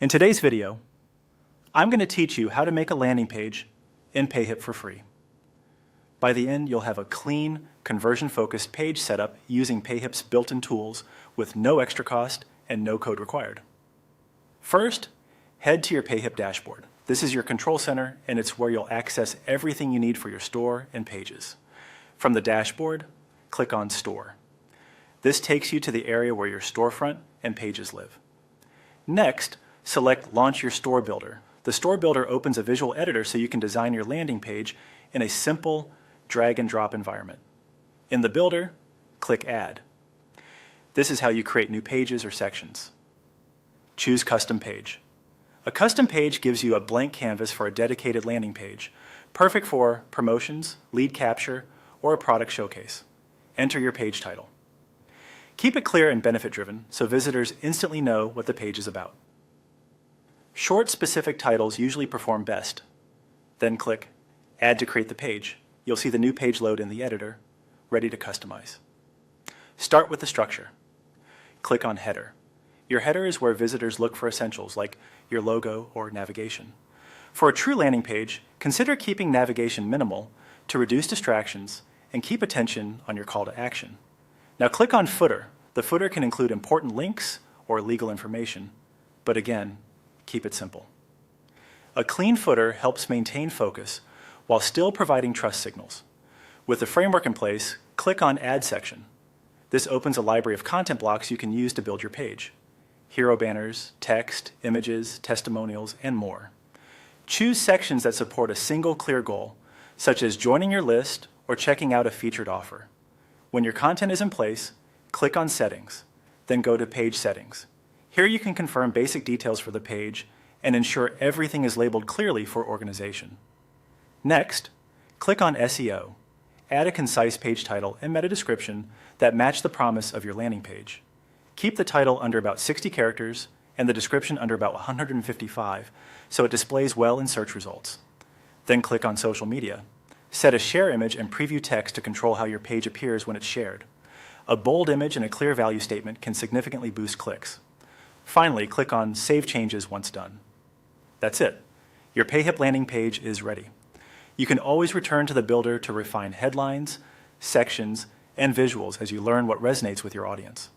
In today's video, I'm going to teach you how to make a landing page in Payhip for free. By the end, you'll have a clean, conversion-focused page setup using Payhip's built-in tools with no extra cost and no code required. First, head to your Payhip dashboard. This is your control center, and it's where you'll access everything you need for your store and pages. From the dashboard, click on Store. This takes you to the area where your storefront and pages live. Next, select Launch Your Store Builder. The Store Builder opens a visual editor so you can design your landing page in a simple drag-and-drop environment. In the builder, click Add. This is how you create new pages or sections. Choose Custom Page. A custom page gives you a blank canvas for a dedicated landing page, perfect for promotions, lead capture, or a product showcase. Enter your page title. Keep it clear and benefit-driven so visitors instantly know what the page is about. Short, specific titles usually perform best. Then click Add to create the page. You'll see the new page load in the editor, ready to customize. Start with the structure. Click on Header. Your header is where visitors look for essentials like your logo or navigation. For a true landing page, consider keeping navigation minimal to reduce distractions and keep attention on your call to action. Now click on Footer. The footer can include important links or legal information, but again, keep it simple. A clean footer helps maintain focus while still providing trust signals. With the framework in place, click on Add section. This opens a library of content blocks you can use to build your page. Hero banners, text, images, testimonials, and more. Choose sections that support a single clear goal, such as joining your list or checking out a featured offer. When your content is in place, click on Settings, then go to Page Settings. Here you can confirm basic details for the page and ensure everything is labeled clearly for organization. Next, click on SEO. Add a concise page title and meta description that match the promise of your landing page. Keep the title under about 60 characters and the description under about 155 so it displays well in search results. Then click on Social Media. Set a share image and preview text to control how your page appears when it's shared. A bold image and a clear value statement can significantly boost clicks. Finally, click on Save Changes once done. That's it. Your Payhip landing page is ready. You can always return to the builder to refine headlines, sections, and visuals as you learn what resonates with your audience.